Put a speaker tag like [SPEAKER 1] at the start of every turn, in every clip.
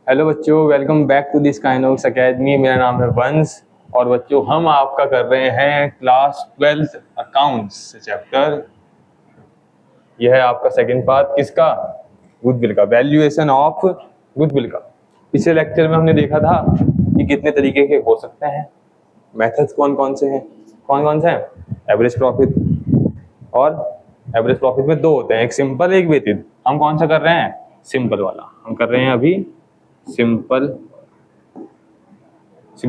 [SPEAKER 1] Hello बच्चों, welcome back to this Kinox academy. मेरा नाम है वंश और बच्चों हम आपका कर रहे हैं क्लास 12 अकाउंट्स चैप्टर। यह है आपका सेकंड पार्ट किसका? गुडविल का, वैल्यूएशन ऑफ गुडविल का। पिछले लेक्चर में हमने देखा था कि कितने तरीके के हो सकते हैं, मेथड्स कौन कौन से हैं। एवरेज प्रॉफिट, और एवरेज प्रॉफिट में दो होते हैं, एक सिंपल एक वेटेड। हम कौन सा कर रहे हैं? सिंपल वाला हम कर रहे हैं अभी। सिंपल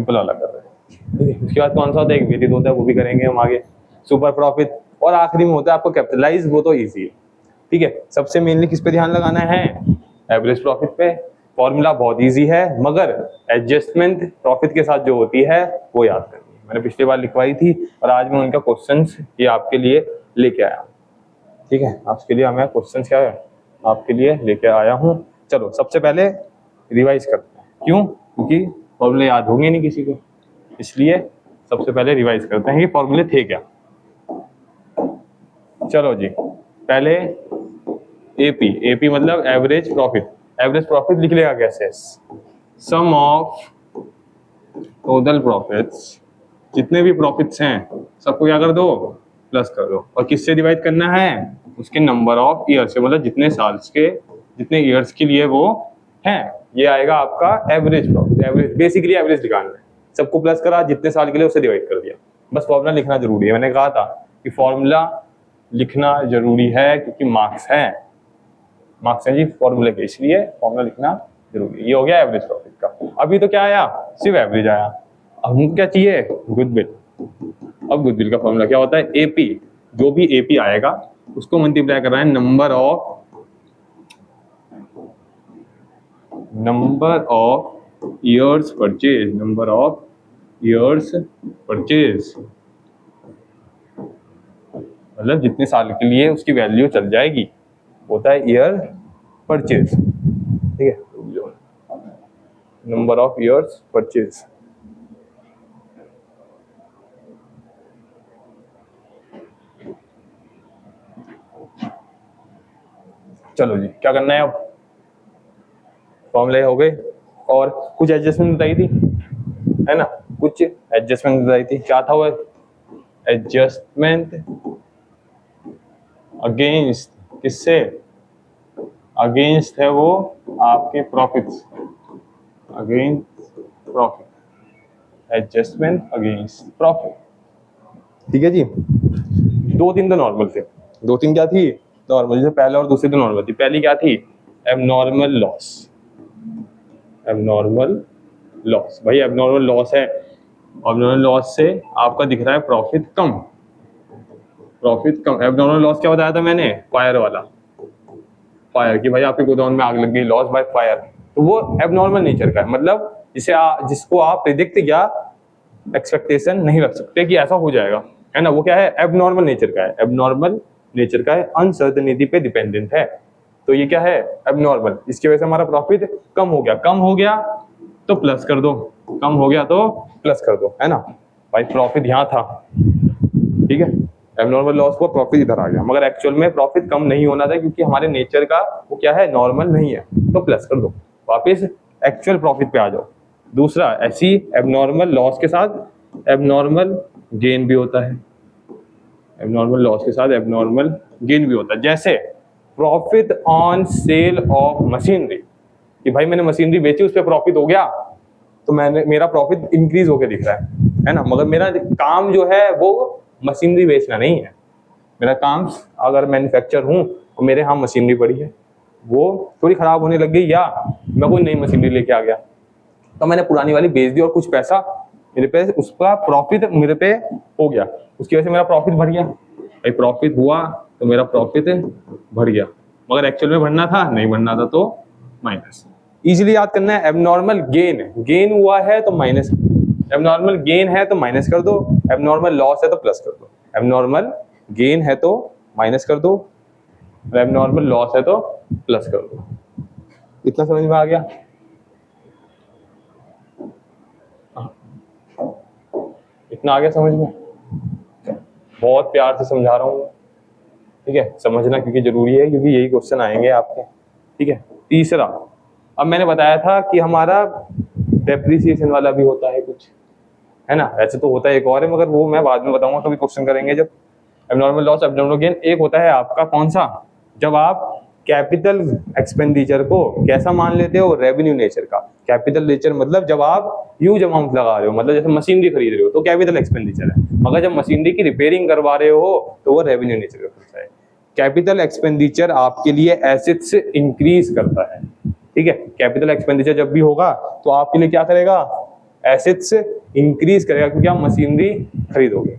[SPEAKER 1] वाला कर रहे हैं, ठीक है। उसके बाद कौन सा होता है? एक वेटेड होता है, वो भी करेंगे हम आगे। सुपर प्रॉफिट, और आखिरी में होता है आपको कैपिटलाइज, वो तो इजी है, ठीक है। सबसे मेनली किस पे ध्यान लगाना है? एवरेज प्रॉफिट पे। फॉर्मूला बहुत इजी है, मगर एडजस्टमेंट प्रॉफिट के साथ जो होती है वो याद करनी है। मैंने पिछली बार लिखवाई थी और आज मैं उनका क्वेश्चंस ये आपके लिए लेके आया हूँ, ठीक है। आपके लिए मैं क्वेश्चंस क्या है आपके लिए लेके आया हूँ। चलो सबसे पहले रिवाइज करते हैं। क्यों? क्योंकि फॉर्मूले याद होंगे नहीं किसी को, इसलिए सबसे पहले रिवाइज करते हैं कि फॉर्मूले थे क्या। चलो जी, पहले एपी मतलब एवरेज प्रॉफिट। एवरेज प्रॉफिट लिख लेगा कैसे? सम ऑफ टोटल प्रॉफिट्स, जितने भी प्रॉफिट्स हैं सबको क्या कर दो? प्लस कर दो। और किससे डिवाइड करना है? उसके नंबर ऑफ ईयर से, मतलब जितने साल्स के, जितने ईयर्स के लिए वो हैं। ये आएगा आपका average profit. Average basically average निकालना है, सबको प्लस करा, जितने साल के लिए उसे डिवाइड कर दिया। बस फॉर्मूला लिखना जरूरी है। मैंने कहा था कि फॉर्मूला लिखना जरूरी है क्योंकि मार्क्स हैं जी फॉर्मूले के, इसलिए फॉर्मूला लिखना जरूरी है। ये हो गया एवरेज प्रॉफिट का। अभी तो क्या आया? सिर्फ एवरेज आया। अब हमको क्या चाहिए? गुडविल। अब गुडविल का फॉर्मूला क्या होता है? एपी। जो भी एपी आएगा उसको मल्टीप्लाई कर रहा है number of years purchase. Number of years purchase मतलब जितने साल के लिए उसकी वैल्यू चल जाएगी, होता है ईयर परचेज, ठीक है। Number of years purchase. चलो जी, क्या करना है अब? फॉर्मूले हो गए और कुछ एडजस्टमेंट बताई थी, है ना। कुछ एडजस्टमेंट बताई थी। क्या था वो? एडजस्टमेंट अगेंस्ट, किससे? अगेंस्ट है वो आपके profits, against profit. Adjustment against profit, ठीक है जी। दो तीन तो नॉर्मल थे, दो तीन क्या थी? नॉर्मल। जैसे पहला और दूसरी तो नॉर्मल थी। पहली क्या थी? Abnormal loss. एबनॉर्मल लॉस, भाई एबनॉर्मल लॉस है। एबनॉर्मल लॉस से आपका दिख रहा है प्रॉफिट कम। प्रॉफिट कम। एबनॉर्मल लॉस क्या बताया था मैंने? फायर वाला। फायर की भाई आपके गोदाम में आग लग गई, लॉस बाय फायर। तो वो एबनॉर्मल नेचर का है, मतलब जिसको आप प्रेडिक्ट या एक्सपेक्टेशन नहीं रख सकते कि ऐसा हो जाएगा, है ना। वो क्या है? एबनॉर्मल नेचर का है। एबनॉर्मल नेचर का है, अनसर्टेनिटी पे डिपेंडेंट है। तो ये क्या है? एबनॉर्मल। इसकी वजह से हमारा प्रॉफिट कम हो गया। कम हो गया तो प्लस कर दो, कम हो गया तो प्लस कर दो, है ना। भाई प्रॉफिट यहाँ था, ठीक है। एबनॉर्मल लॉस को प्रॉफिट इधर आ गया, मगर एक्चुअल में प्रॉफिट कम नहीं होना था क्योंकि हमारे नेचर का वो क्या है? नॉर्मल नहीं है, तो प्लस कर दो। वापस एक्चुअल प्रॉफिट पे आ जाओ। दूसरा, ऐसी एबनॉर्मल लॉस के साथ एबनॉर्मल गेन भी होता है। एबनॉर्मल लॉस के साथ एबनॉर्मल गेन भी होता है। जैसे profit on sale of machinery, कि भाई मैंने मशीनरी बेची, उस पर प्रॉफिट हो गया, तो मेरा प्रॉफिट इंक्रीज होकर दिख रहा है ना। मगर मेरा काम जो है वो मशीनरी बेचना नहीं है। मेरा काम, अगर मैन्युफैक्चर हूँ और मेरे यहाँ मशीनरी पड़ी है, वो थोड़ी खराब होने लग गई, या मैं कोई नई मशीनरी लेके आ गया, तो मैंने पुरानी वाली बेच दी और कुछ पैसा मेरे पे, उसका प्रॉफिट मेरे पे हो गया, उसकी वजह से मेरा प्रॉफिट बढ़ गया। भाई प्रॉफिट हुआ तो मेरा प्रॉफिट बढ़ गया, मगर एक्चुअल में बढ़ना था नहीं, बढ़ना था तो माइनस। इजीली याद करना है। एबनॉर्मल गेन, गेन हुआ है तो माइनस, एबनॉर्मल गेन है तो माइनस कर दो, एबनॉर्मल लॉस है तो प्लस कर दो। एबनॉर्मल गेन है तो माइनस कर दो, एबनॉर्मल लॉस है तो प्लस कर दो। इतना समझ में आ गया? इतना आ गया समझ में? बहुत प्यार से समझा रहा हूँ, ठीक है। समझना क्योंकि जरूरी है, क्योंकि यही क्वेश्चन आएंगे आपके, ठीक है। तीसरा, अब मैंने बताया था कि हमारा डेप्रिसिएशन वाला भी होता है कुछ, है ना, ऐसे तो होता है एक और है, मगर वो मैं बाद में बताऊंगा, कभी क्वेश्चन करेंगे जब। एब्नॉर्मल लॉस एब्नॉर्मल गेन एक होता है आपका कौन सा, जब आप कैपिटल एक्सपेंडिचर को कैसा मान लेते हो, रेवेन्यू नेचर का। कैपिटल नेचर मतलब जब आप ह्यूज अमाउंट लगा रहे हो, मतलब जैसे मशीनरी खरीद रहे हो तो कैपिटल एक्सपेंडिचर है, मगर जब मशीनरी की रिपेयरिंग करवा रहे हो तो वो रेवेन्यू नेचर का खर्चा है। कैपिटल एक्सपेंडिचर आपके लिए एसेट्स इंक्रीज करता है, ठीक है। कैपिटल एक्सपेंडिचर जब भी होगा तो आपके लिए क्या करेगा, एसेट्स इंक्रीज करेगा, क्योंकि आप मशीनरी खरीदोगे,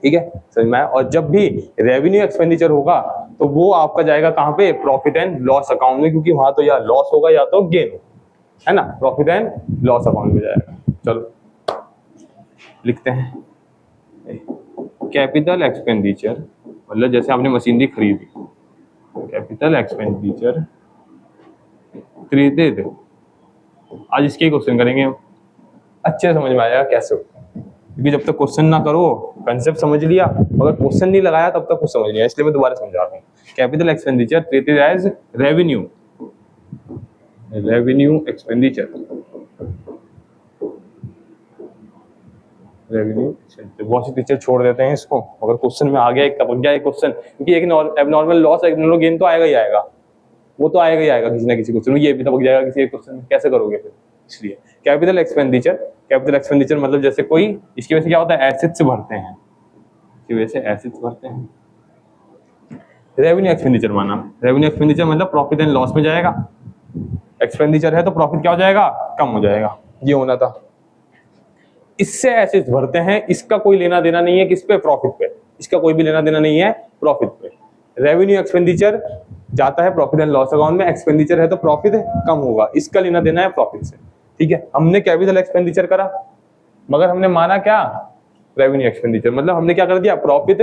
[SPEAKER 1] ठीक है, समझ में आया। और जब भी रेवेन्यू एक्सपेंडिचर होगा तो वो आपका जाएगा कहाँ पे, प्रॉफिट एंड लॉस अकाउंट में, क्योंकि वहां तो या लॉस होगा या तो गेन होगा, है ना, प्रॉफिट एंड लॉस अकाउंट में जाएगा। चलो लिखते हैं, कैपिटल एक्सपेंडिचर मतलब जैसे आपने मशीनरी खरीदी, कैपिटल एक्सपेंडिचर खरीदे, आज इसके क्वेश्चन करेंगे, अच्छे समझ में आएगा कैसे होता है, क्योंकि जब तक क्वेश्चन ना करो कंसेप्ट समझ लिया, अगर क्वेश्चन नहीं लगाया तब तक कुछ समझ लिया, इसलिए मैं दोबारा समझा रहा हूँ। Capital expenditure treated as revenue, revenue expenditure, revenue बहुत से टीचर छोड़ देते हैं इसको, अगर क्वेश्चन में आ गया एक टपक गया एक क्वेश्चन, क्योंकि एक एबनॉर्मल लॉस एबनॉर्मल गेन तो आएगा ही आएगा, वो तो आएगा ही आएगा किसी ना किसी क्वेश्चन में, ये भी टपक जाएगा किसी एक क्वेश्चन में, कैसे करोगे फिर। इसलिए कैपिटल एक्सपेंडिचर, कैपिटल एक्सपेंडिचर मतलब जैसे कोई, इसकी वजह से क्या होता है, एसेट्स बढ़ते हैं, इसकी वजह से एसेट्स बढ़ते हैं। रेवेन्यू एक्सपेंडिचर माना, रेवेन्यू एक्सपेंडिचर मतलब प्रॉफिट एंड लॉस में जाएगा, एक्सपेंडिचर है तो प्रॉफिट क्या हो जाएगा, कम हो जाएगा, ये होना था। इससे एसेट्स बढ़ते हैं, इसका कोई लेना देना नहीं है किस पे, प्रॉफिट पे, इसका कोई भी लेना देना नहीं है प्रॉफिट पे। रेवेन्यू एक्सपेंडिचर जाता है प्रॉफिट एंड लॉस अकाउंट में, एक्सपेंडिचर है तो प्रॉफिट कम होगा, इसका लेना देना है प्रॉफिट से, ठीक है। हमने कैपिटल एक्सपेंडिचर करा, मगर हमने माना क्या, रेवेन्यू एक्सपेंडिचर, मतलब हमने क्या कर दिया, प्रॉफिट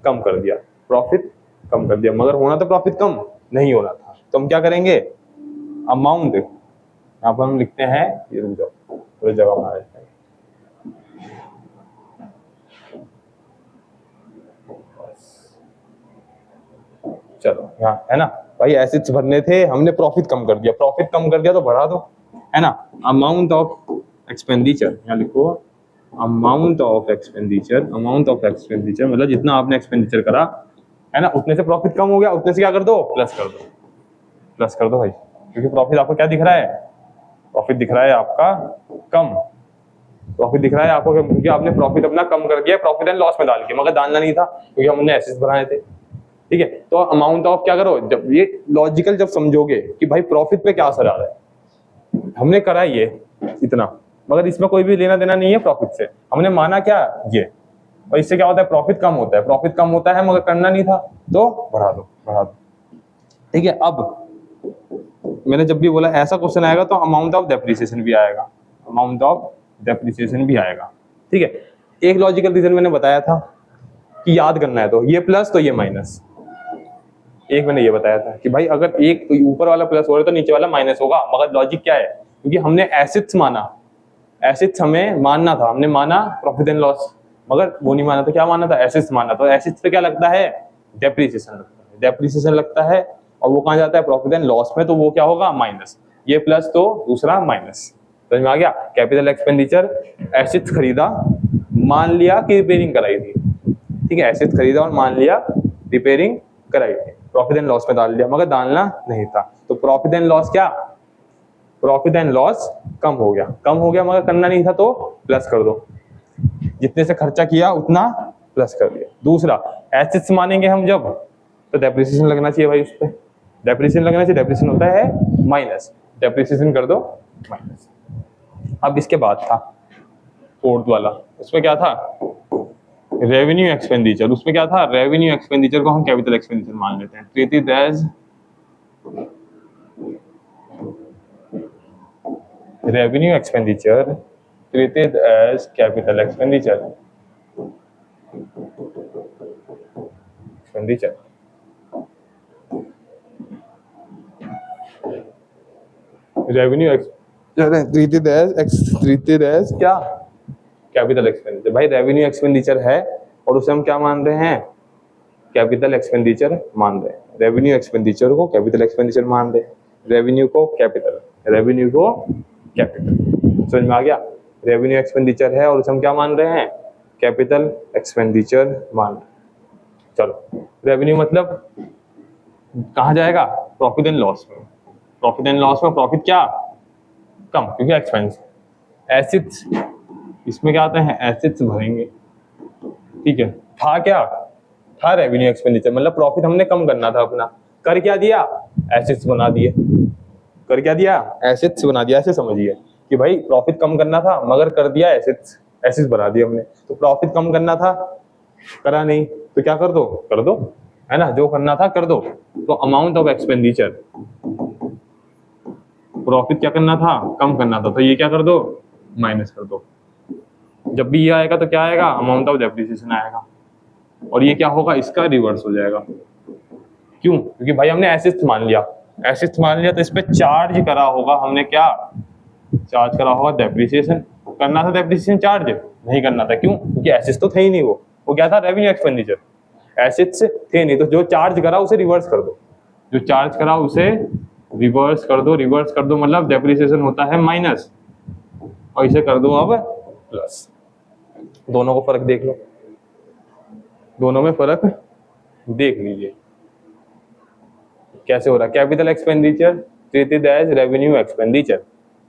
[SPEAKER 1] कम कर दिया, प्रॉफिट कम कर दिया, मगर होना तो प्रॉफिट कम नहीं होना था, तो हम क्या करेंगे, अमाउंट यहाँ पर हम लिखते हैं, ये रुक जाओ थोड़ी जगह में आ जाए, चलो यहाँ है ना भाई, एसेट्स भरने थे, हमने प्रॉफिट कम कर दिया, प्रॉफिट कम कर दिया तो बढ़ा दो, है ना। अमाउंट ऑफ एक्सपेंडिचर यहाँ लिखो, amount of expenditure, amount of expenditure मतलब जितना आपने एक्सपेंडिचर करा, है ना, उतने से प्रॉफिट कम हो गया, उतने से क्या कर दो, प्लस कर दो, प्लस कर दो भाई, क्योंकि प्रॉफिट आपको क्या दिख रहा है, प्रॉफिट दिख रहा है आपका कम, प्रॉफिट दिख रहा है आपको क्योंकि आपने प्रॉफिट अपना कम कर दिया प्रॉफिट एंड लॉस में डाल के, मगर डालना नहीं था क्योंकि हमने एसेट्स बढ़ाए थे, ठीक है। तो अमाउंट ऑफ क्या करो, जब ये लॉजिकल जब समझोगे कि भाई प्रॉफिट पे क्या असर आ रहा है, हमने करा ये इतना, मगर इसमें कोई भी लेना देना नहीं है प्रॉफिट से, हमने माना क्या ये, और इससे क्या होता है, प्रॉफिट कम होता है, प्रॉफिट कम होता है मगर करना नहीं था तो बढ़ा दो, बढ़ा दो, ठीक है। अब मैंने जब भी बोला ऐसा क्वेश्चन आएगा तो अमाउंट ऑफ डेप्रिसिएशन भी आएगा, अमाउंट ऑफ डेप्रिसिएशन भी आएगा, ठीक है। एक लॉजिकल रीजन मैंने बताया था कि याद करना है, तो ये प्लस तो ये माइनस, एक मैंने ये बताया था कि भाई अगर एक ऊपर वाला प्लस हो रहा है तो नीचे वाला माइनस होगा, मगर लॉजिक क्या है, क्योंकि हमने एसेट्स माना, एसेट्स हमें मानना था, हमने माना प्रॉफिट एंड लॉस, मगर वो नहीं माना था, क्या माना था, एसेट्स माना, तो एसेट्स पे क्या लगता है, डेप्रिसिएशन लगता है, डेप्रिसिएशन लगता है, और वो कहाँ जाता है, प्रॉफिट एंड लॉस में, तो वो क्या होगा, माइनस, ये प्लस तो दूसरा माइनस, समझ में आ गया। कैपिटल एक्सपेंडिचर, एसेट्स खरीदा, मान लिया कि रिपेयरिंग कराई थी, ठीक है, एसेट्स खरीदा और मान लिया रिपेयरिंग कराई थी, प्रॉफिट एंड लॉस में डाल दिया, मगर डालना नहीं था, तो प्रॉफिट एंड लॉस क्या, प्रॉफिट एंड लॉस कम हो गया, कम हो गया मगर करना नहीं था तो प्लस कर दो, जितने से खर्चा किया उतना प्लस कर दिया। दूसरा, एसेट्स मानेंगे हम जब, तो डेप्रिसिएशन लगना चाहिए भाई, उस पर डेप्रिसिएशन लगना चाहिए, डेप्रिसिएशन होता है माइनस, डेप्रिसिएशन कर दो माइनस। अब इसके बाद था फोर्थ वाला, उसमें क्या था, रेवेन्यू एक्सपेंडिचर, उसमें क्या था, रेवेन्यू एक्सपेंडिचर को हम कैपिटल एक्सपेंडिचर मान लेते हैं, treated as revenue expenditure treated as capital expenditure, expenditure, revenue treated as क्या, कैपिटल एक्सपेंडिचर, भाई रेवेन्यू एक्सपेंडिचर है और उसे हम क्या मान रहे हैं, कैपिटल एक्सपेंडिचर मान रहे हैं, रेवेन्यू एक्सपेंडिचर को कैपिटल एक्सपेंडिचर मान रहे हैं, रेवेन्यू को कैपिटल, रेवेन्यू को कैपिटल। समझ में आ गया? रेवेन्यू एक्सपेंडिचर है और उसे हम क्या मान रहे हैं? कैपिटल एक्सपेंडिचर मान रहे हैं। चलो, रेवेन्यू मतलब कहाँ जाएगा? प्रॉफिट एंड लॉस में। प्रॉफिट एंड लॉस में प्रॉफिट क्या? कम, क्योंकि एक्सपेंस। एसेट्स, इसमें क्या आते हैं? एसेट्स भरेंगे। ठीक है, था क्या? था रेवेन्यू एक्सपेंडिचर, मतलब प्रॉफिट हमने कम करना था अपना। कर क्या दिया? एसेट्स बना दिए। कर क्या दिया? एसेट्स बना दिया। ऐसे समझिए कि भाई प्रॉफिट कम करना था मगर कर दिया एसेट्स, एसेट्स बना दिए हमने। तो प्रॉफिट कम करना था, करा नहीं, तो क्या कर दो? कर दो, है ना? जो करना था कर दो। तो अमाउंट ऑफ एक्सपेंडिचर, प्रॉफिट क्या करना था? कम करना था, तो ये क्या कर दो? माइनस कर दो। जब भी ये आएगा तो क्या आएगा? अमाउंट ऑफ डेप्रिसिएशन आएगा, और ये क्या होगा? इसका रिवर्स हो जाएगा। क्यों? क्योंकि भाई हमने एसेट्स मान लिया, एसेट्स मान लिया तो इस पे चार्ज करा होगा हमने। क्या चार्ज करा होगा? डेप्रिसिएशन। करना था डेप्रिसिएशन चार्ज? नहीं करना था। क्यों? क्योंकि एसेट्स तो थे ही नहीं, वो क्या था? Revenue expenditure. एसेट्स थे नहीं, तो जो चार्ज करा उसे रिवर्स कर दो। जो चार्ज करा उसे रिवर्स कर दो। रिवर्स कर दो मतलब डेप्रिसिएशन होता है माइनस, और इसे कर दो अब प्लस। दोनों को फर्क देख लो, दोनों में फर्क देख लीजिए कैसे हो रहा है। Capital expenditure treated as revenue expenditure.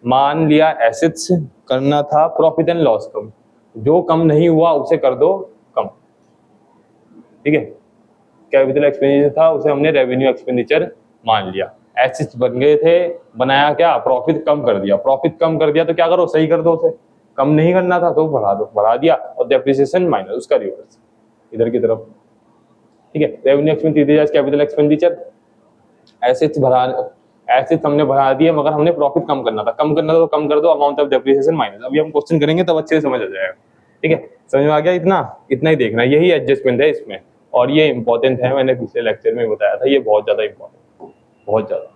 [SPEAKER 1] मान लिया एसेट्स करना था प्रॉफिट एंड लॉस कम, जो कम नहीं हुआ उसे कर दो कम। ठीक है, कैपिटल एक्सपेंडिचर था उसे हमने रेवेन्यू एक्सपेंडिचर मान लिया। एसेट्स बन गए थे, बनाया क्या? प्रॉफिट कम कर दिया। प्रॉफिट कम कर दिया तो क्या करो? सही कर दो उसे। कम नहीं करना था तो बढ़ा दो, बढ़ा दिया, और डेप्रिसिएशन माइनस, उसका रिवर्स इधर की तरफ। ठीक है, revenue expenditure capital expenditure. Assets हमने बढ़ा दिए मगर हमने प्रॉफिट कम करना था। कम करना था तो कम कर दो, अमाउंट ऑफ डेप्रिसिएशन माइनस। अभी हम क्वेश्चन करेंगे तब अच्छे से समझ आ जाएगा। ठीक है, समझ में आ गया? इतना ही देखना, यही एडजस्टमेंट है इसमें, और ये इंपॉर्टेंट है। मैंने पिछले लेक्चर में बताया था, ये बहुत ज्यादा इंपॉर्टेंट, बहुत ज्यादा।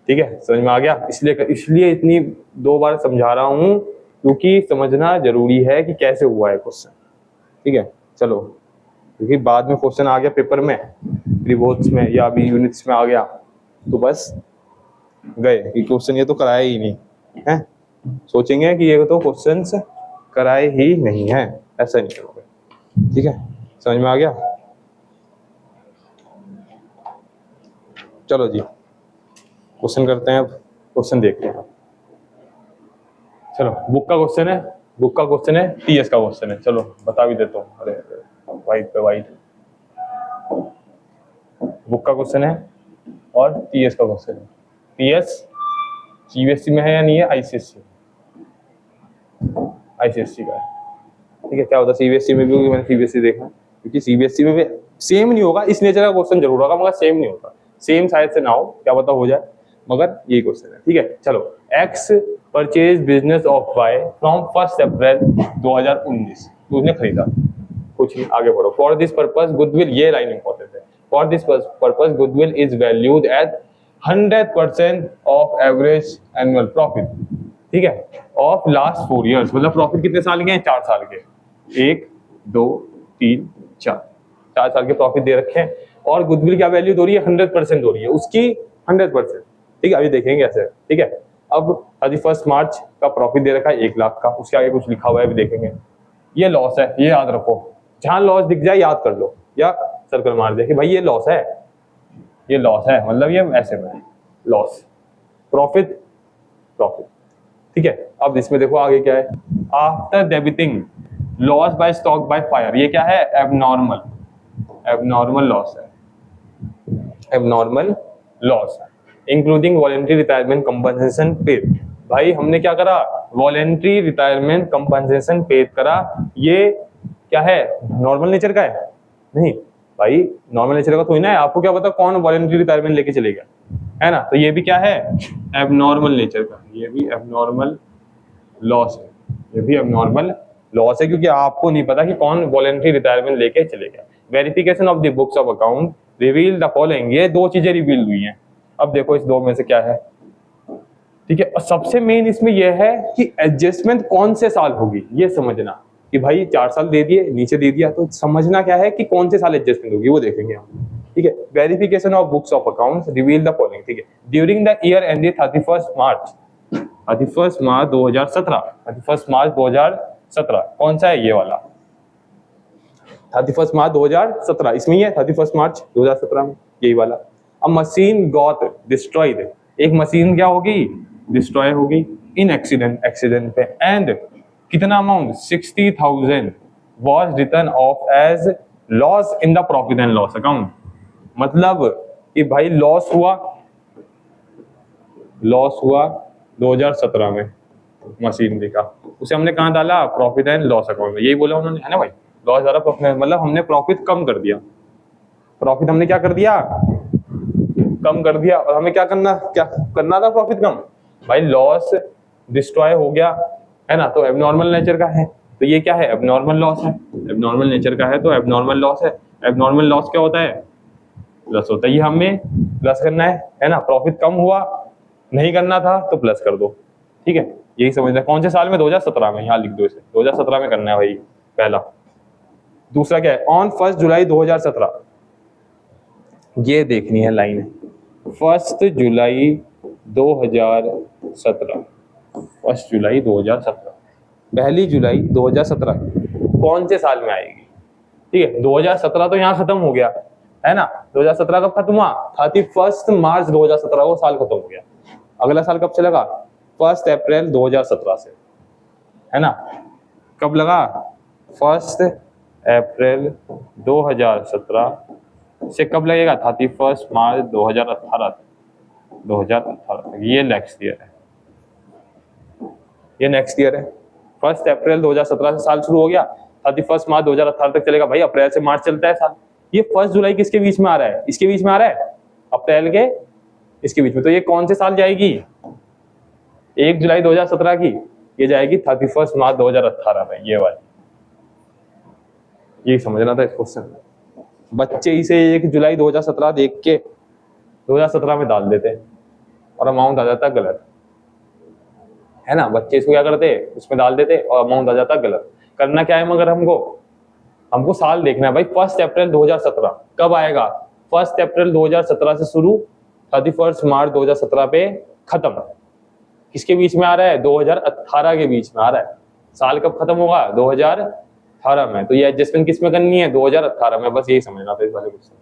[SPEAKER 1] ठीक है, समझ में आ गया? इसलिए इतनी 2 बार समझा रहा हूँ, क्योंकि समझना जरूरी है कि कैसे हुआ है क्वेश्चन। ठीक है, चलो, क्योंकि बाद में क्वेश्चन आ गया पेपर में, रिवोल्ट्स में या अभी यूनिट्स में आ गया, तो बस गए कि क्वेश्चन ये तो कराया ही नहीं है। सोचेंगे कि ये तो क्वेश्चंस कराए ही नहीं है, ऐसा नहीं करोगे। ठीक है, समझ में आ गया? चलो जी, क्वेश्चन करते हैं। अब क्वेश्चन देखते हैं। चलो, बुक का क्वेश्चन है, टीएस का क्वेश्चन है। चलो बता भी देता हूँ। अरे वाइट पे वाइट, बुक का क्वेश्चन है और टीएस का क्वेश्चन है। टीएस सीबीएसई में है या नहीं है? आईसीएसई का है। ठीक है, क्या होता है सीबीएसई में भी? मैंने सीबीएसई देखा, क्योंकि सीबीएसई में भी सेम नहीं होगा, इस नेचर का क्वेश्चन जरूर होगा मगर सेम नहीं होता। सेम शायद से ना हो, क्या पता हो जाए, मगर यही क्वेश्चन है। ठीक है, चलो, X purchase business of Y from 1 April 2019। तो उसने खरीदा, कुछ नहीं, आगे बढ़ो। फॉर दिस पर्पस गुडविल, ये लाइन इंपॉर्टेंट है। For this purpose goodwill is valued at 100% of average annual profit. ठीक है, ऑफ लास्ट 4 years। मतलब प्रॉफिट कितने साल के हैं? 4 साल के। 1 2 3 4 साल के प्रॉफिट दे रखे हैं, और गुडविल क्या वैल्यू हो रही है? 100% हो रही है उसकी, 100%। ठीक है, अभी देखेंगे ऐसे। ठीक है, अब 31 मार्च का प्रॉफिट दे रखा है 1 लाख का, उसके आगे कुछ लिखा हुआ है, अभी देखेंगे। ये लॉस है, ये याद रखो। जहां लॉस दिख जाए याद कर लो, या सर्कल मार दे कि भाई ये लॉस है, ये लॉस है, मतलब ये ऐसे में लॉस, प्रॉफिट। ठीक है, अब इसमें देखो आगे क्या है। After debiting loss by stock by fire, ये क्या है? एबनॉर्मल लॉस है, abnormal loss, including voluntary retirement compensation paid. भाई हमने क्या करा? वॉलेंट्री रिटायरमेंट कंपनसेशन पेड करा। ये क्या है? नॉर्मल नेचर का है? नहीं भाई, नॉर्मल नेचर का तो ही ना है। आपको क्या पता कौन वॉलेंट्री रिटायरमेंट लेके चलेगा, है ना? तो ये भी क्या है? एबनॉर्मल नेचर का, ये भी एबनॉर्मल लॉस है, ये भी एबनॉर्मल लॉस है, क्योंकि आपको नहीं पता कि कौन वॉलेंट्री रिटायरमेंट लेके चलेगा। Verification of the books of account reveal the following, ये 2 चीजें रिवील हुई हैं। अब देखो इस 2 में से क्या है। ठीक है, और सबसे मेन इसमें यह है कि एडजस्टमेंट कौन से साल होगी, ये समझना कि भाई 4 साल दे दिए, नीचे दे दिया, तो समझना क्या है कि कौन से साल एडजस्टमेंट होगी, वो देखेंगे हम। ठीक है। Verification of books of accounts reveal the following, ठीक है। ड्यूरिंग द ईयर एंडेड 31 मार्च 2017, 31 मार्च 2017 कौन सा है, ये वाला 31 मार्च 2017, इसमें ही है 31 मार्च 2017 में, यही वाला। अ मशीन गॉट डिस्ट्रॉयड, एक मशीन क्या होगी, डिस्ट्रॉय होगी इन एक्सीडेंट पे, एंड कितना amount 60,000 was return of as loss in the profit and loss account. मतलब कि भाई लॉस हुआ 2017 में मशीनरी का, उसे हमने कहाँ डाला, प्रॉफिट एंड लॉस अकाउंट में, यही बोला उन्होंने, है ना भाई। लॉस ज्यादा प्रॉफिट, मतलब हमने प्रॉफिट कम कर दिया, प्रॉफिट हमने क्या कर दिया, कम कर दिया। और हमें क्या करना था, प्रॉफिट कम। भाई लॉस डिस्ट्रॉय हो गया, है ना, तो एबनॉर्मल नेचर का है, तो ये क्या है, एबनॉर्मल लॉस है, एबनॉर्मल नेचर का है तो एबनॉर्मल लॉस है। एबनॉर्मल लॉस क्या होता है, प्लस होता है, ये हमें प्लस करना है ना। प्रॉफिट कम हुआ, नहीं करना था तो प्लस कर दो, ठीक है। यही समझना है। कौन से साल में, 2017 में, यहाँ लिख दो इसे, 2017 में करना है भाई पहला। दूसरा क्या है, ऑन 1 जुलाई 2017, ये देखनी है लाइन, 1 जुलाई 2017, 1 जुलाई 2017, पहली जुलाई 2017 कौन से साल में आएगी, ठीक है। 2017 तो यहाँ खत्म हो गया, है ना। 2017 कब खत्म हुआ, 31 मार्च 2017 वो साल खत्म हो गया। अगला साल कब चलेगा, 1 अप्रैल 2017 से, है ना। कब लगा, 1 अप्रैल 2017 से कब लगेगा, 31 मार्च 2018 तक। ये नेक्स्ट ईयर है, ये नेक्स्ट ईयर है। 1 अप्रैल 2017 से साल शुरू हो गया, 31 मार्च 2018 तक चलेगा। भाई अप्रैल से मार्च चलता है साल। ये 1 जुलाई किसके बीच में आ रहा है, इसके बीच में आ रहा है, अप्रैल के इसके बीच में। तो ये कौन से साल जाएगी, 1 जुलाई 2017 की, ये जाएगी 31 मार्च 2018 में, ये वाली। यही समझना था इस क्वेश्चन में। बच्चे इसे 1 जुलाई 2017 देख के 2017 में डाल देते और अमाउंट आ जाता गलत, है ना। बच्चे इसको क्या करते, उसमें डाल देते और अमाउंट आ जाता गलत। करना क्या है मगर हमको साल देखना है भाई। 1 अप्रैल 2017 कब आएगा, 1 अप्रैल 2017 से शुरू, 31 मार्च 2017 पे खत्म। किसके बीच में आ रहा है, 2018 के बीच में आ रहा है। साल कब खत्म होगा, 2018 में। तो ये एडजस्टमेंट किस में करनी है, 2018 में। बस यही समझना था इस वाले क्वेश्चन,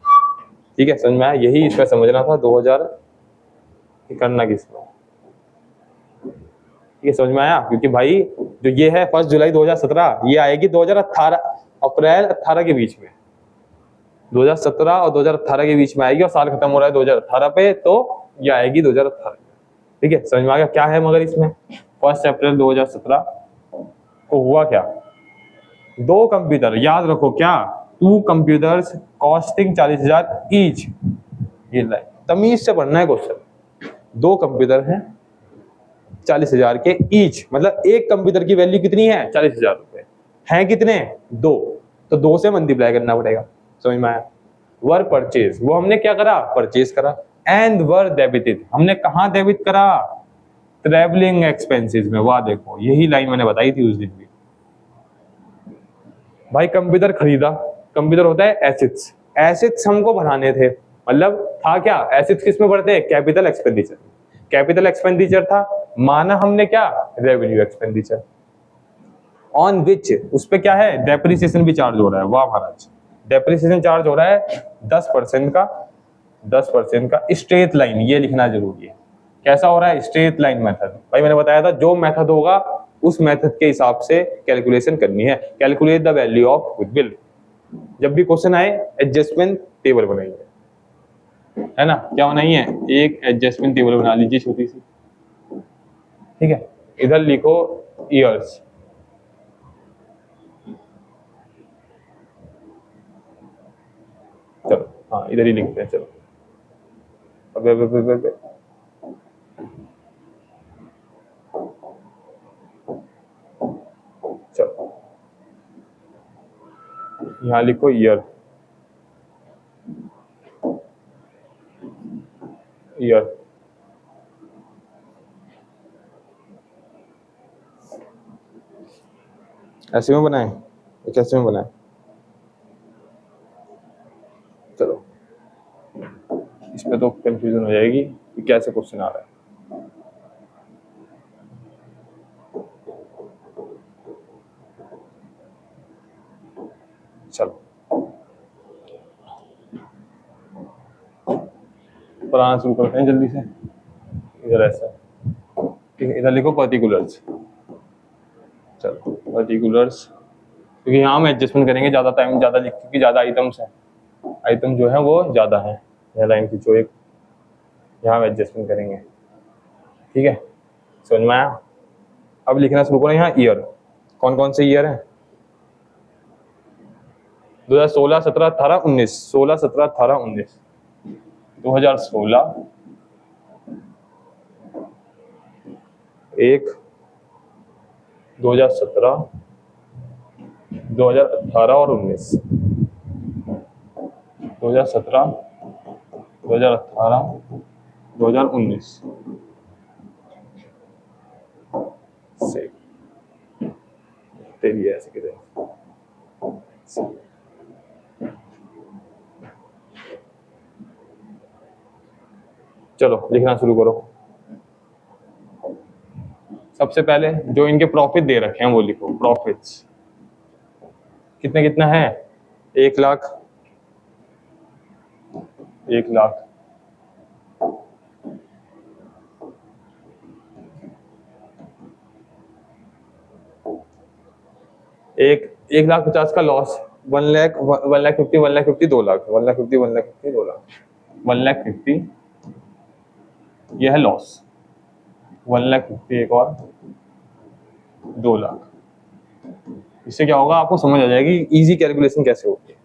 [SPEAKER 1] ठीक है, समझ में आया। यही इसमें समझना था, 2000 करना किसमें, ये समझ में आया। क्योंकि भाई जो ये है 1 जुलाई 2017, ये आएगी 2018 अप्रैल 18 के बीच में, 2017 और 2018 के बीच में आएगी, और साल खत्म हो रहा है 2018 पे, तो ये आएगी 2018, ठीक है। समझ में आ गया क्या है मगर इसमें। 1 अप्रैल 2017 को हुआ क्या, 2 कंप्यूटर, याद रखो क्या, 2 कंप्यूटर्स कॉस्टिंग 40,000 ईच, ये तमीज से पढ़ना है क्वेश्चन। 2 कंप्यूटर हैं 40,000 के ईच, मतलब एक कंप्यूटर की वैल्यू कितनी है, 40,000 रुपए है, कितने, 2, तो 2 से मल्टीप्लाई करना पड़ेगा। समझ में आया। वर परचेज, वो हमने क्या करा, परचेज करा। एंड वर डेबिटेड, हमने कहाँ डेबिट करा, ट्रेवलिंग एक्सपेंसेस में। वाह देखो, यही लाइन मैंने बताई थी उस दिन भी। भाई कंप्यूटर खरीदा, कंप्यूटर होता है एसेट्स, एसेट्स हमको बनाने थे, मतलब था क्या, एसेट्स किस में पड़ते हैं, कैपिटल एक्सपेंडिचर। कैपिटल एक्सपेंडिचर था, माना हमने क्या, रेवेन्यू एक्सपेंडिचर। ऑन विच, उस पे क्या है, डेप्रिसिएशन भी चार्ज हो रहा है। वाह महाराज, डेप्रिसिएशन चार्ज हो रहा है 10% का, 10% का। स्ट्रेट लाइन, ये लिखना जरूरी है। कैसा हो रहा है, स्ट्रेट लाइन मेथड। भाई मैंने बताया था जो मेथड होगा उस मेथड के हिसाब से कैलकुलेशन करनी है। Calculate the value of goodwill. जब भी क्वेश्चन आए एडजस्टमेंट टेबल बनाइए, है ना। क्या बनाइए, एक एडजस्टमेंट टेबल बना लीजिए छोटी सी, ठीक है। इधर लिखो ईयर्स, चलो हाँ इधर ही लिखते हैं, चलो। अब चलो यहाँ लिखो ईयर, ईयर। ऐसे में बनाए, कैसे में बनाए, चलो तो कंफ्यूजन हो जाएगी कि कैसे क्वेश्चन आ रहा है। चलो पढ़ाना शुरू करते हैं जल्दी से। इधर ऐसा, ठीक है, इधर लिखो पर्टिकुलर्स। चलो पर्टिकुलर्स, क्योंकि यहाँ हम एडजस्टमेंट करेंगे, ज़्यादा टाइम ज़्यादा लिख, क्योंकि ज़्यादा आइटम्स हैं, आइटम जो है वो ज़्यादा है। यह लाइन खींचो एक, यहाँ हम एडजस्टमेंट करेंगे, ठीक है, समझ में आया। अब लिखना शुरू करो यहाँ ईयर, कौन कौन से ईयर हैं? 2016, 17, 18, 19, 16, 17, 18, 19, 2016 एक, 2017, 2018 और 19, 2017, 2018, 2019 से तेरी ऐसे किधर। चलो लिखना शुरू करो। सबसे पहले जो इनके प्रॉफिट दे रखे हैं वो लिखो, प्रॉफिट्स कितने कितना है? 1 लाख, 1 लाख, एक 1,50,000 का लॉस, 1 लाख, 1 लाख 50, 1 लाख 50, 2 लाख, 1 लाख 50, 1 लाख 50, 2 लाख, 1 लाख 50, यह है लॉस, 1 लाख 50 एक और 2 लाख। इससे क्या होगा आपको समझ आ जाएगी इजी कैलकुलेशन कैसे होती है।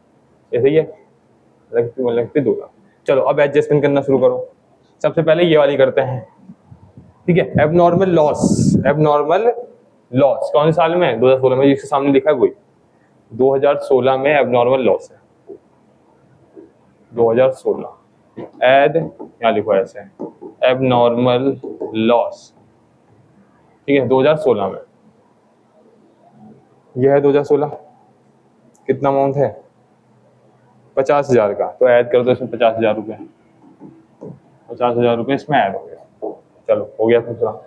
[SPEAKER 1] ऐसे ही है 1 लाख 50, 2 लाख। चलो अब एडजस्टमेंट करना शुरू करो। सबसे पहले ये वाली करते हैं, ठीक है। एबनॉर्मल लॉस, एबनॉर्मल लॉस कौन से साल में? 2016 में, जिसके सामने लिखा है वही 2016 में एबनॉर्मल लॉस है। 2016 एड, यहाँ लिखो ऐसे एबनॉर्मल लॉस, ठीक है, 2016 में। यह है 2016, कितना अमाउंट है? 50,000 का, तो ऐड कर दो इसमें 50,000 रुपये, 50,000 रुपये इसमें ऐड हो गया। चलो हो गया दूसरा,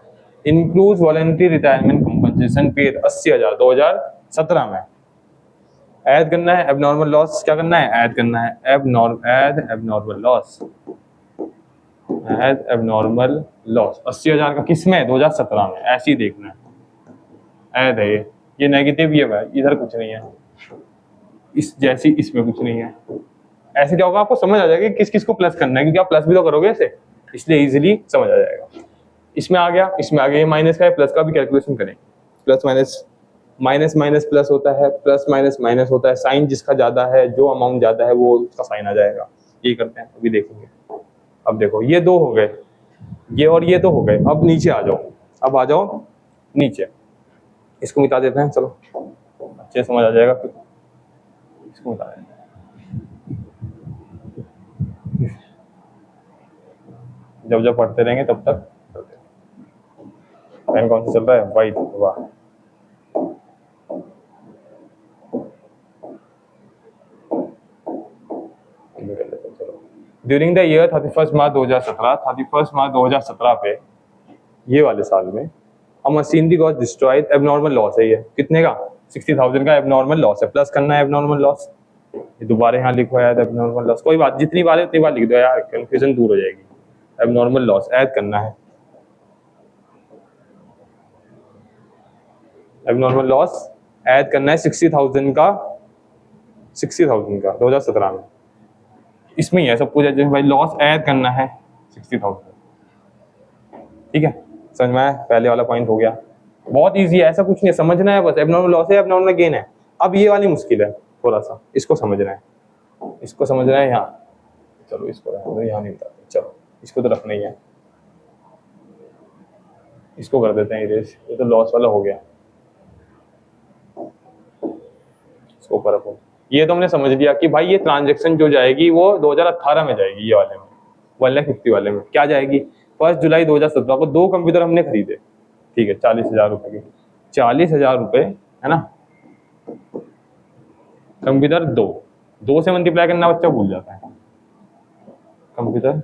[SPEAKER 1] include voluntary retirement compensation paid 80,000 2017 में। ऐड करना है एबनॉर्मल लॉस, क्या करना है? ऐड करना है abnormal loss, add abnormal loss 80,000 का, किसमें? 2017 में। ऐसे ही देखना है, ऐड है ये नेगेटिव, ये भाई इधर कुछ नहीं है, इस जैसी इसमें कुछ नहीं है। ऐसे क्या होगा आपको समझ आ जाएगा किस किस को प्लस करना है, क्योंकि आप प्लस भी तो करोगे इसे, इसलिए इजीली समझ आ जाएगा। इसमें आ गया, इसमें आ गया, ये माइनस का है, प्लस का भी कैलकुलेशन करें। Plus minus, minus minus plus होता है, प्लस माइनस माइनस होता है, साइन जिसका ज्यादा है, जो अमाउंट ज्यादा है वो उसका साइन आ जाएगा। ये करते हैं, अभी देखेंगे। अब देखो ये 2 हो गए, ये और ये तो हो गए। अब नीचे आ जाओ, अब आ जाओ नीचे, इसको मिटा देते हैं, चलो अच्छे समझ आ जाएगा फिर। इसको मिटा देते हैं, जब जब पढ़ते रहेंगे तब तक चलते हैं। पेन कौन सा चल रहा है? वाइट, वाह। ड्यूरिंग द ईयर 31 मार्च 2017, 31 मार्च 2017 पे, ये वाले साल में, अ machinery got destroyed, abnormal loss है ये, कितने का? 60,000 का एबनॉर्मल लॉस है, प्लस करना है एबनॉर्मल लॉस। ये दोबारा यहाँ लिखो यार एबनॉर्मल लॉस, कोई बात, जितनी बार है उतनी बार लिख दो यार, कंफ्यूजन दूर हो जाएगी। एबनॉर्मल लॉस ऐड करना है, एबनॉर्मल लॉस ऐड करना है 60,000 का, 60,000 का 2017 में। इसमें ही है सब कुछ, जैसे भाई लॉस ऐड करना है 60,000, ठीक है, समझ में आया? पहले वाला पॉइंट हो गया, बहुत इजी है, ऐसा कुछ नहीं समझना है, बस एबनॉर्मल लॉस है, एबनॉर्मल गेन है। अब ये वाली मुश्किल है थोड़ा सा, इसको समझना है, इसको समझना है यहाँ। चलो इसको यहाँ नहीं बताते, चलो इसको तो रखना ही है, इसको कर देते हैं इरेज, ये तो लॉस वाला हो गया, इसको ऊपर रखो। ये तो हमने समझ लिया कि भाई ये ट्रांजेक्शन जो जाएगी वो 2018 में जाएगी, ये वाले में 1,50,000 वाले में क्या जाएगी? 1 जुलाई 2017 को 2 कंप्यूटर हमने खरीदे, ठीक है, 40,000 रुपए के, 40,000 रुपए है ना, कंप्यूटर 2 से मल्टीप्लाई करना बच्चा भूल जाता है, कंप्यूटर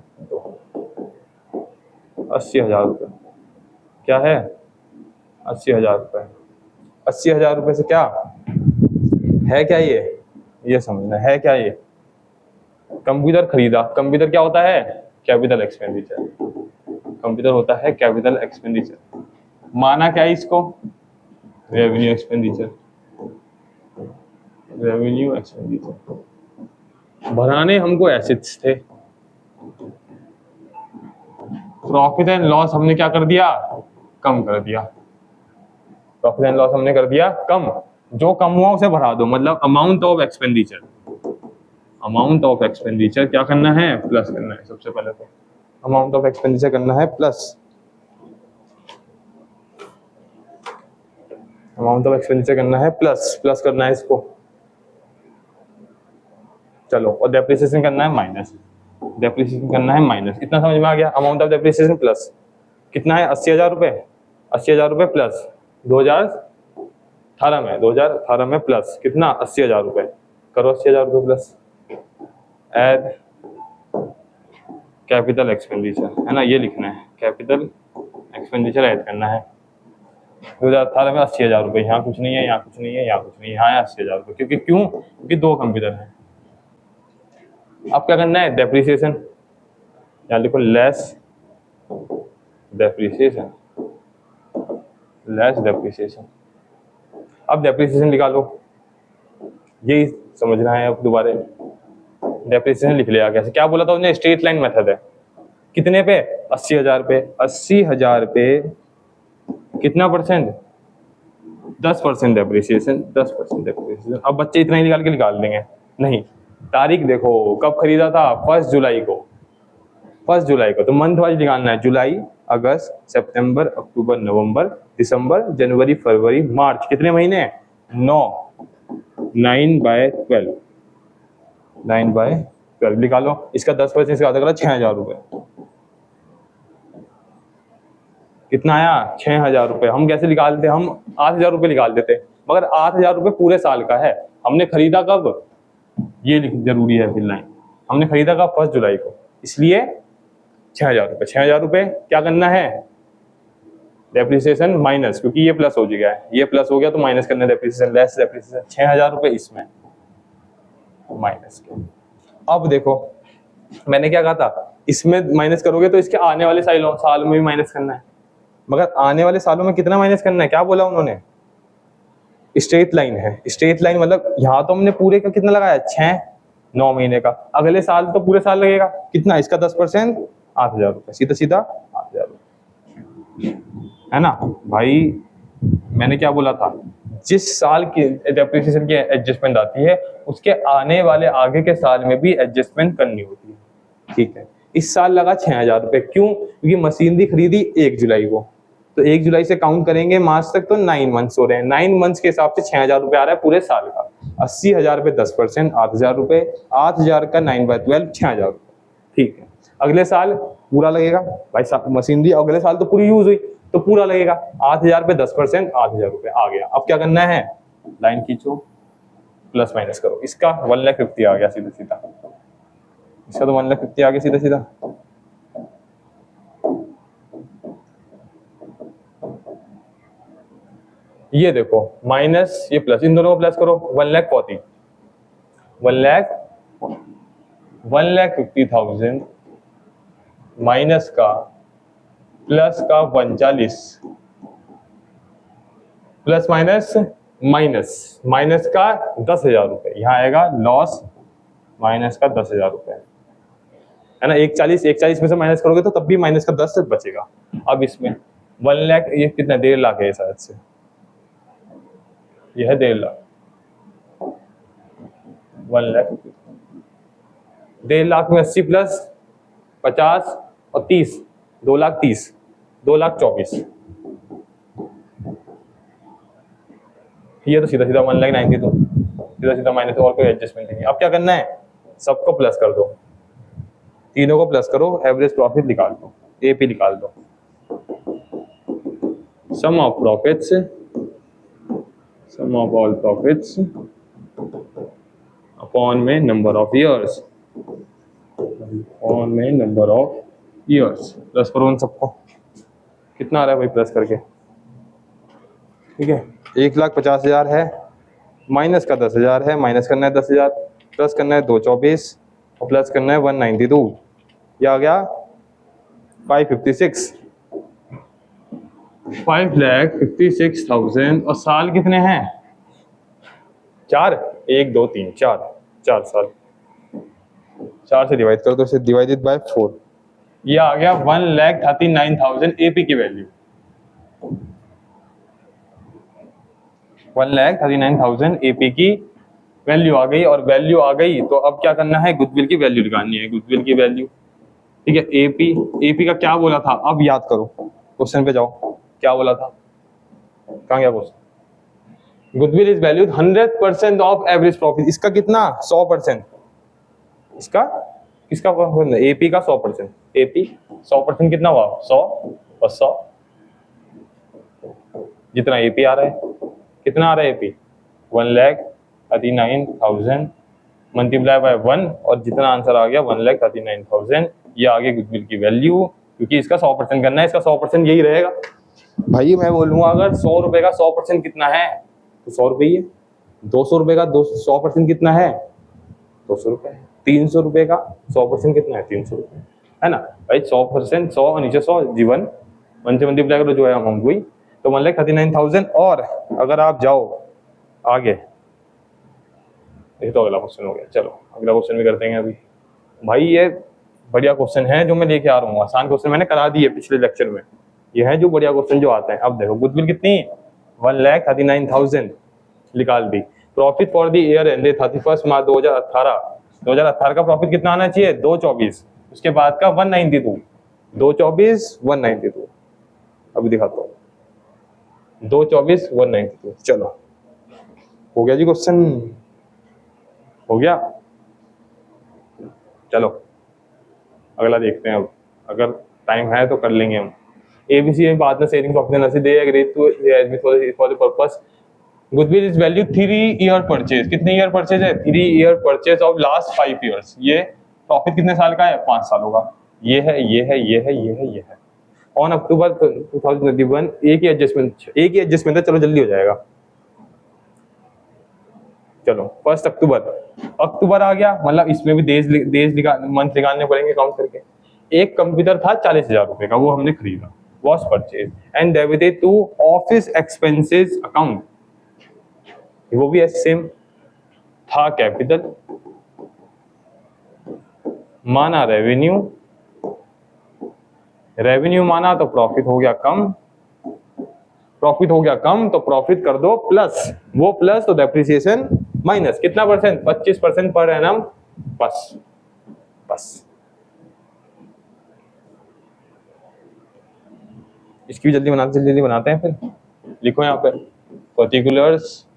[SPEAKER 1] 80,000 रुपये क्या है? 80,000 रुपये। 80,000 रुपये से क्या है, क्या ये समझना है क्या ये? कंप्यूटर खरीदा। कंप्यूटर क्या होता है? Capital expenditure. कंप्यूटर होता है कैपिटल एक्सपेंडिचर। माना क्या है इसको? Revenue expenditure. रेवेन्यू एक्सपेंडिचर भराने हमको एसेट्स थे। प्रॉफिट एंड लॉस हमने क्या कर दिया? कम कर दिया। प्रॉफिट एंड लॉस हमने कर दिया कम। जो कम हुआ उसे भरा दो, मतलब amount of expenditure. Amount of expenditure क्या करना है? प्लस करना है। सबसे पहले तो अमाउंट ऑफ एक्सपेंडिचर करना है प्लस। अमाउंट ऑफ एक्सपेंडिचर करना है प्लस करना है इसको। चलो, और डेप्रिसिएशन करना है माइनस। डेप्रिसिएशन करना है माइनस। इतना समझ में आ गया? अमाउंट ऑफ डेप्रिसिएशन प्लस कितना है? 80,000 रुपये। 80,000 रुपये प्लस 2018 में प्लस कितना? 80,000 रुपये। करो 80,000 रुपये प्लस। एड कैपिटल एक्सपेंडिचर, है ना, ये लिखना है। कैपिटल एक्सपेंडिचर ऐड करना है। 2018 में 80,000 रुपये। यहाँ कुछ नहीं है, यहाँ कुछ नहीं है, यहाँ कुछ नहीं है, यहाँ है 80,000 रुपये। क्योंकि दो कंप्यूटर हैं। अब क्या करना है? डेप्रिसिएशन। यहाँ लिखो लेस डेप्रिसिएशन। Less depreciation. अब डेप्रिसिएशन निकालो, यही समझना है। अब दोबारा डेप्रिसिएशन लिख लिया। कैसे? क्या बोला था उसने? स्ट्रेट लाइन मेथड है। कितने पे? 80,000 पे। 80,000 पे कितना परसेंट? 10% डेप्रिसिएशन। 10% डेप्रिसिएशन। अब बच्चे इतना ही निकाल देंगे? नहीं। तारीख देखो, कब खरीदा था? 1 जुलाई को। 1 जुलाई को। तो मंथ वाइज निकालना है। जुलाई, अगस्त, सितंबर, अक्टूबर, नवंबर, दिसंबर, जनवरी, फरवरी, मार्च। कितने महीने? 9। 9/12। 9/12 निकालो। इसका 10% इसका आधा करा 6,000 रुपये। कितना आया? 6,000 रुपये। हम कैसे निकालते? हम 8,000 रुपये निकाल देते, मगर 8,000 रुपये पूरे साल का है। हमने खरीदा कब? ये जरूरी है फिर लाइन। हमने खरीदा कब? 1 जुलाई को। इसलिए 6,000 रुपये। 6,000 रुपये क्या करना है? डेप्रिसिएशन माइनस, क्योंकि ये प्लस हो गया है, ये प्लस हो गया तो माइनस करना है। Depreciation less depreciation. 6,000 रुपये इसमें माइनस के। अब देखो, मैंने क्या कहा था? इसमें माइनस करोगे तो इसके आने वाले सालों में भी माइनस करना है। मगर आने वाले सालों में कितना माइनस करना है? क्या बोला उन्होंने? स्ट्रेट लाइन है। स्ट्रेट लाइन मतलब यहाँ तो हमने पूरे का कितना लगाया? 6-9 महीने का। अगले साल तो पूरे साल लगेगा। कितना? इसका 10%, 8,000 रुपये। सीधा सीधा 8,000 रुपये, है ना भाई? मैंने क्या बोला था? जिस साल की डेप्रिसिएशन की एडजस्टमेंट आती है, उसके आने वाले आगे के साल में भी एडजस्टमेंट करनी होती है। ठीक है। इस साल लगा 6,000 रुपये। क्यों? क्योंकि मशीनरी खरीदी 1 जुलाई को, तो 1 जुलाई से काउंट करेंगे मार्च तक, तो 9 मंथ्स हो रहे हैं। 9 मंथ्स के हिसाब से 6,000 रुपये आ रहा है पूरे साल का। 80,000 पे 10%, 8,000 रुपये। 8,000 का 9/12, 6,000 रुपये। ठीक है। अगले साल पूरा लगेगा भाई। मशीनरी अगले साल तो पूरी यूज हुई, तो पूरा लगेगा। 8,000 पे 10%, 8,000 रुपये आ गया। अब क्या करना है? लाइन खींचो, प्लस माइनस करो। इसका 1,50,000 आ गया सीधा सीधा। इसका तो 1,50,000 आ गया सीधा सीधा। ये देखो, माइनस ये प्लस, इन दोनों को प्लस करो। 1,40,000। 1,50,000 माइनस का प्लस का 39, प्लस माइनस माइनस का 10,000 रुपये। यहाँ आएगा लॉस माइनस का 10,000 रुपये, है ना। 1,40,000 में से माइनस करोगे तो तब भी माइनस का 10 बचेगा। अब इसमें 1 लाख, ये कितना? 1.5 लाख है शायद से। यह है 1.5 लाख। 1 लाख, 1.5 लाख में 80 प्लस 50 और 30, 2,30,000, 2,24,000। ये तो सीधा सीधा 1,92,000, सीधा सीधा माइनस, और कोई एडजस्टमेंट नहीं। अब क्या करना है? सबको प्लस कर दो, तीनों को प्लस करो, एवरेज प्रॉफिट निकाल दो, एपी निकाल दो। Sum of profits, sum of all profits upon में नंबर ऑफ ईयर्स, अपॉन में नंबर ऑफ ईयर्स, प्लस करो उन सबको, कितना आ रहा है भाई प्लस करके, ठीक है 1,50,000 है, माइनस का 10,000 है, माइनस करना है 10,000, प्लस करना है 224 और प्लस करना है 192, ये आ गया 556, 5,56,000। और साल कितने हैं, 4, 1 2 3 4, 4 साल, 4 से डिवाइड कर दो, इसे डिवाइडेड बाय 4, ये आ गया 1,39,000 एपी की वैल्यू, 1,39,000 एपी की वैल्यू आ गई। और वैल्यू आ गई तो अब क्या करना है, गुडविल की वैल्यू निकालनी है, गुडविल की वैल्यू, ठीक है। एपी, एपी का क्या बोला था, अब याद करो, क्वेश्चन पे जाओ, क्या बोला था, कहाँ गया question, goodwill is valued 100% of average profit, इसका कितना 100%, इसका किसका, एपी का 100%, एपी 100% कितना हुआ 100 और 100, जितना एपी आ रहा है, कितना आ रहा है एपी 1,39,000 मल्टीप्लाई बाय 1, और जितना आंसर आ गया 1,39,000, ये आ गया गुडविल की वैल्यू, क्योंकि इसका 100% करना है, इसका 100% यही रहेगा भाई। मैं बोलूंगा अगर 100 रुपए का 100% कितना है तो 100 रुपये ही है, 200 रुपए का 100% कितना है 200 रुपए है, 300 रुपए का 100% कितना है 300 रुपए है ना भाई। 100%, 100 और नीचे 100 जीवन 1 से मल्टीप्लाई करो जो है हम वही, तो 1,39,000। और अगर आप जाओ आगे, ये तो अगला क्वेश्चन हो गया, चलो अगला क्वेश्चन भी करते हैं अभी। भाई ये बढ़िया क्वेश्चन है जो मैं लेके आ रहा हूँ, आसान क्वेश्चन मैंने करा दिए पिछले लेक्चर में, ये है जो बढ़िया क्वेश्चन जो आते हैं। अब देखो गुडविल कितनी 1,39,000 निकाल दी, profit for the year ended 31 March 2018 का प्रॉफिट कितना आना चाहिए 224, उसके बाद का 192, 224 192, अभी दिखाता हूँ 224 192, चलो हो गया जी क्वेश्चन, हो गया। चलो अगला देखते हैं, अब अगर टाइम है तो कर लेंगे हम। एबीसी बाद में saving profit analysis they agreed to for the purpose goodwill is value 3 year purchase, कितने ईयर परचेज है 3 year purchase of last 5 years, ये प्रॉफिट कितने साल का है 5 सालों का, ये है ये है ये है ये है ये है। ऑन अक्टूबर 2021 एक ही एडजस्टमेंट है, चलो जल्दी हो जाएगा। चलो 1 अक्टूबर आ गया, मतलब इसमें भी मंथ निकालने पड़ेंगे काउंट करके। एक कंप्यूटर था 40,000 रुपए का, वो हमने खरीदा, was purchase and debited to office expenses account, वो भी ऐसे सेम था, कैपिटल माना रेवेन्यू, रेवेन्यू माना तो प्रॉफिट हो गया कम, प्रॉफिट हो गया कम तो प्रॉफिट कर दो प्लस, वो प्लस तो डेप्रिसिएशन माइनस, कितना परसेंट 25% पर एनम, बस बस। इसकी भी जल्दी बनाते हैं, फिर लिखो यहाँ पे पर्टिकुलर्स,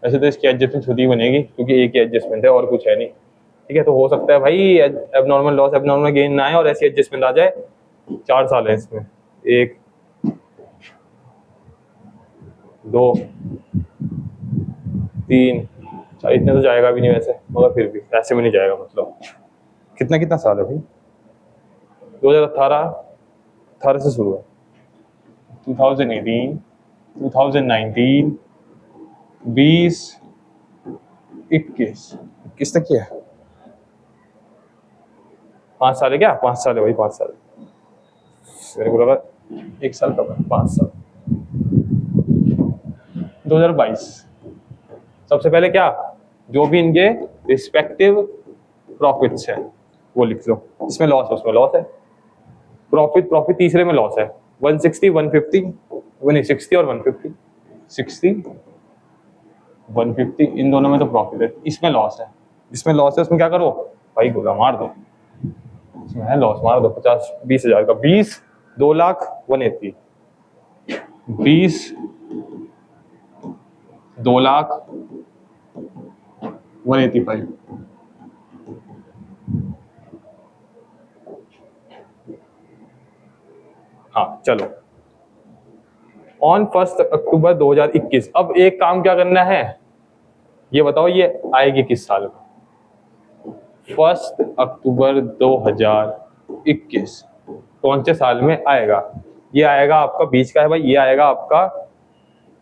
[SPEAKER 1] वैसे तो इसकी एडजस्टमेंट खुद ही बनेगी क्योंकि एक ही एडजस्टमेंट है और कुछ है नहीं, ठीक है। तो हो सकता है भाई एबनॉर्मल लॉस एबनॉर्मल गेन ना आए और ऐसी एडजस्टमेंट आ जाए। 4 साल है इसमें, 1 2 3 4, इतने तो जाएगा भी नहीं वैसे, मगर फिर भी ऐसे भी नहीं जाएगा, मतलब कितना साल है भाई 2018 से शुरू है, 2018 2019 20 21 तक किया है, 5 साल है क्या, 5 साल है भाई, 5 साल, मेरे को लगा 1 साल कम है, 5 साल। 2022 सबसे पहले क्या, जो भी इनके रिस्पेक्टिव प्रॉफिट्स है वो लिख लो, इसमें लॉस है उसमें लॉस है, प्रॉफिट तीसरे में लॉस है 160 150 160 और 150, 60 150 इन दोनों में तो प्रॉफिट है, इसमें लॉस है, जिसमें लॉस है उसमें क्या करो भाई, गोला मार दो, इसमें है लॉस, मार दो 20 हजार का, 20 2 लाख 180, 20 2 लाख 185, हाँ चलो। ऑन 1 अक्टूबर 2021, अब एक काम क्या करना है ये बताओ, ये आएगी किस साल में, 1 अक्टूबर 2021 कौन से साल में आएगा? ये आएगा आपका बीच का है भाई, ये आएगा आपका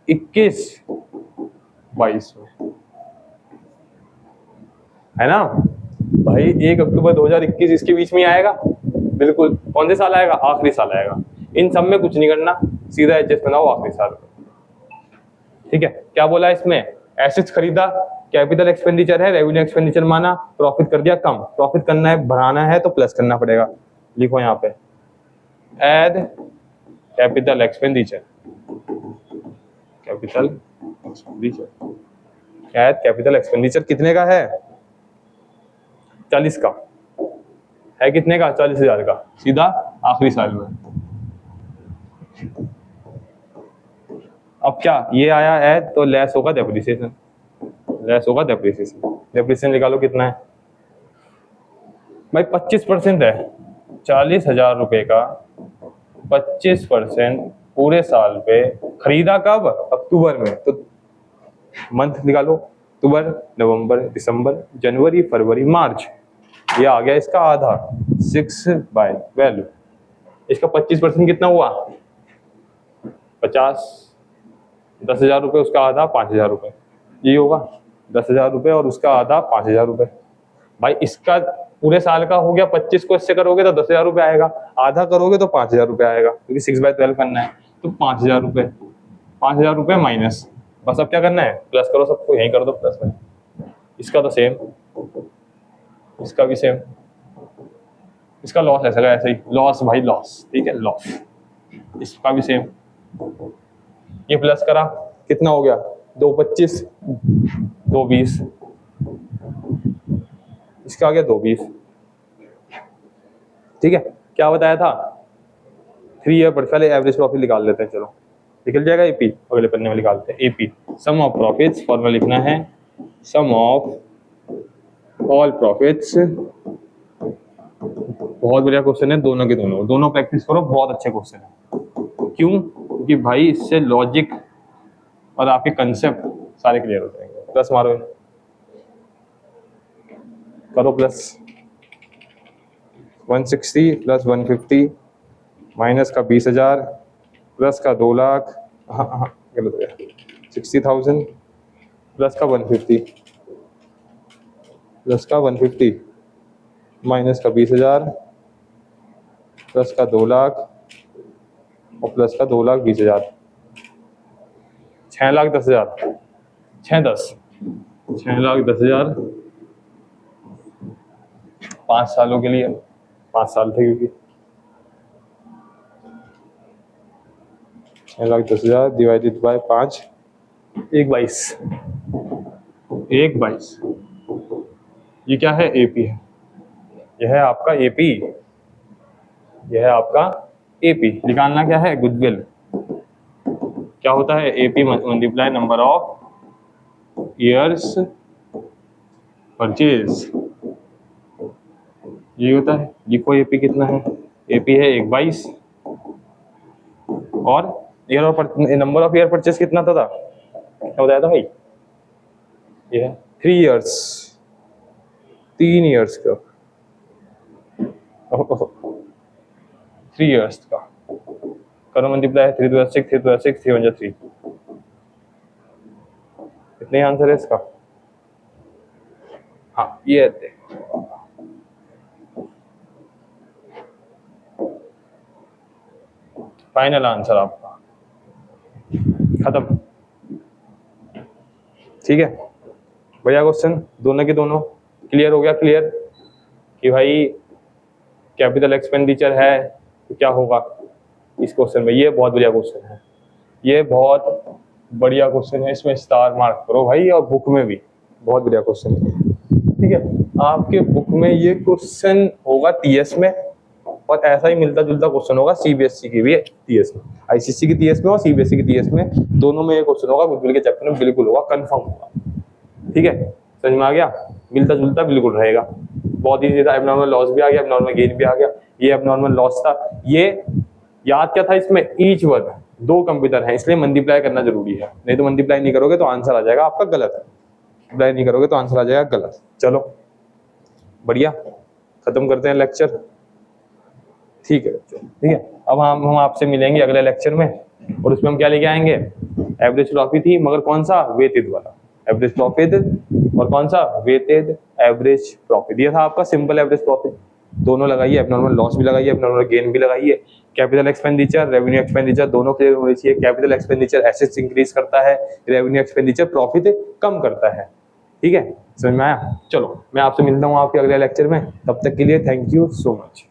[SPEAKER 1] 21-22 में, है ना भाई। 1 अक्टूबर 2021 इसके बीच में आएगा, बिल्कुल। कौन से साल आएगा? आखिरी साल आएगा। इन सब में कुछ नहीं करना, सीधा एडजस्ट बनाओ आखिरी साल में, ठीक है। क्या बोला इसमें? एसेट्स खरीदा, कैपिटल एक्सपेंडिचर है, रेवेन्यू एक्सपेंडिचर माना, प्रॉफिट कर दिया कम। प्रॉफिट करना है, बढ़ाना है तो प्लस करना पड़ेगा। लिखो यहाँ पे add capital expenditure, capital expenditure, add capital expenditure कितने का है? 40 का है। कितने का? 40,000 का, सीधा आखिरी साल में। अब क्या ये आया है तो लेस होगा डेप्रिसिएशन, लेस होगा डेप्रिसिएशन। डेप्रिसिएशन निकालो कितना है भाई? 25% है। 40,000 रुपए का 25% पूरे साल पे। खरीदा कब? अक्टूबर में, तो मंथ निकालो। अक्टूबर, नवंबर, दिसंबर, जनवरी, फरवरी, मार्च। ये आ गया इसका आधा, 6/12। इसका 25% कितना हुआ? 50। 10,000 रुपये, उसका आधा 5,000 रुपये। ये होगा 10,000 रुपये और उसका आधा 5,000 रुपये। भाई इसका पूरे साल का हो गया। 25 को इससे करोगे तो 10,000 रुपये आएगा, आधा करोगे तो 5,000 रुपये आएगा, क्योंकि 6/12 करना है तो 5,000 रुपये। 5,000 रुपये माइनस, बस अब क्या करना है? प्लस करो सबको, यहीं कर दो प्लस में। इसका तो सेम, इसका भी सेम। इसका लॉस ऐसा ऐसे ही, लॉस भाई लॉस, ठीक है, लॉस। इसका भी सेम। ये प्लस करा, कितना हो गया? 225, 220। इसका आ गया 220, ठीक है। क्या बताया था? 3 ईयर पर। पहले एवरेज प्रॉफिट निकाल लेते हैं, चलो निकल जाएगा एपी। अगले पन्ने में निकालते हैं AP, sum of profits. Formula लिखना है सम ऑफ ऑल प्रॉफिट्स। बहुत बढ़िया क्वेश्चन है, दोनों के दोनों। दोनों प्रैक्टिस करो, बहुत अच्छे क्वेश्चन है। क्यों? क्योंकि भाई इससे लॉजिक और आपके कंसेप्ट सारे क्लियर हो जाएंगे। प्लस मारो, करो प्लस। 160 प्लस 150 माइनस का 20,000 प्लस का 2 लाख, हाँ गलत हो गया, 60,000 प्लस का 150 प्लस का 150 माइनस का 20,000 प्लस का 2 लाख और प्लस का 2,20,000। 6,10,000, 6,10,000 5 सालों के लिए। 5 साल थे क्योंकि 6,10,000 डिवाइडेड बाय 5, 1/22। 1/22। ये क्या है? एपी है। यह है आपका एपी, यह है आपका एपी। निकालना क्या है? गुडविल। क्या होता है? AP multiply number of years purchase, ये होता है। लिखो एपी कितना है? एपी है 1/22 और year of number of year purchase कितना था? क्या बताया था भाई? ये है 3 ईयर्स, 3 ईयर्स का, 3 ईयर्स का। करो मल्टीप्लाई, 3 2 6, 3 2 6, 3 1 3। कितने आंसर है इसका? हाँ ये है फाइनल आंसर आपका, खत्म, ठीक है। बढ़िया क्वेश्चन, दोनों के दोनों क्लियर हो गया। क्लियर कि भाई कैपिटल एक्सपेंडिचर है तो क्या होगा इस क्वेश्चन में। ये बहुत बढ़िया क्वेश्चन है, ये बहुत बढ़िया क्वेश्चन है। इसमें स्टार मार्क करो भाई, और बुक में भी बहुत बढ़िया क्वेश्चन है, ठीक है। आपके बुक में ये क्वेश्चन होगा टीएस में, और ऐसा ही मिलता जुलता क्वेश्चन होगा सीबीएसई की भी टीएस में, आईसीएसई की टीएस में और सीबीएसई की टीएस में, दोनों में ये क्वेश्चन होगा। गुडविल के चैप्टर में बिल्कुल होगा, कंफर्म होगा, ठीक है। समझ में आ गया? मिलता जुलता बिल्कुल रहेगा, बहुत ईजी था। एबनॉर्मल लॉस भी आ गया, एबनॉर्मल गेन भी आ गया। ये एबनॉर्मल लॉस था। ये याद क्या था इसमें? ईच वर्ड, 2 कंप्यूटर है इसलिए मल्टीप्लाई करना जरूरी है, नहीं तो मल्टीप्लाई नहीं करोगे तो आंसर आ जाएगा आपका गलत। मल्टीप्लाई नहीं करोगे तो आंसर आ जाएगा गलत। चलो बढ़िया, खत्म करते हैं लेक्चर। ठीक है बच्चों, ठीक है। अब हम आपसे मिलेंगे अगले लेक्चर में, और उसमें हम क्या लेके आएंगे, एवरेज प्रॉफिट ही, मगर कौन सा, वेटेड वाला एवरेज प्रॉफिट, और कौन सा, वेटेड एवरेज प्रॉफिट। ये था आपका सिंपल एवरेज प्रॉफिट। दोनों लगाइए, एब्नॉर्मल लॉस भी लगाइए, एब्नॉर्मल गेन भी लगाइए। कैपिटल एक्सपेंडिचर, रेवेन्यू एक्सपेंडिचर दोनों क्लियर होनी चाहिए। कैपिटल एक्सपेंडिचर एसेट्स इंक्रीज करता है, रेवेन्यू एक्सपेंडिचर प्रॉफिट कम करता है। ठीक है, समझ में आया? चलो मैं आपसे मिलता हूँ आपके अगले लेक्चर में, तब तक के लिए थैंक यू सो मच।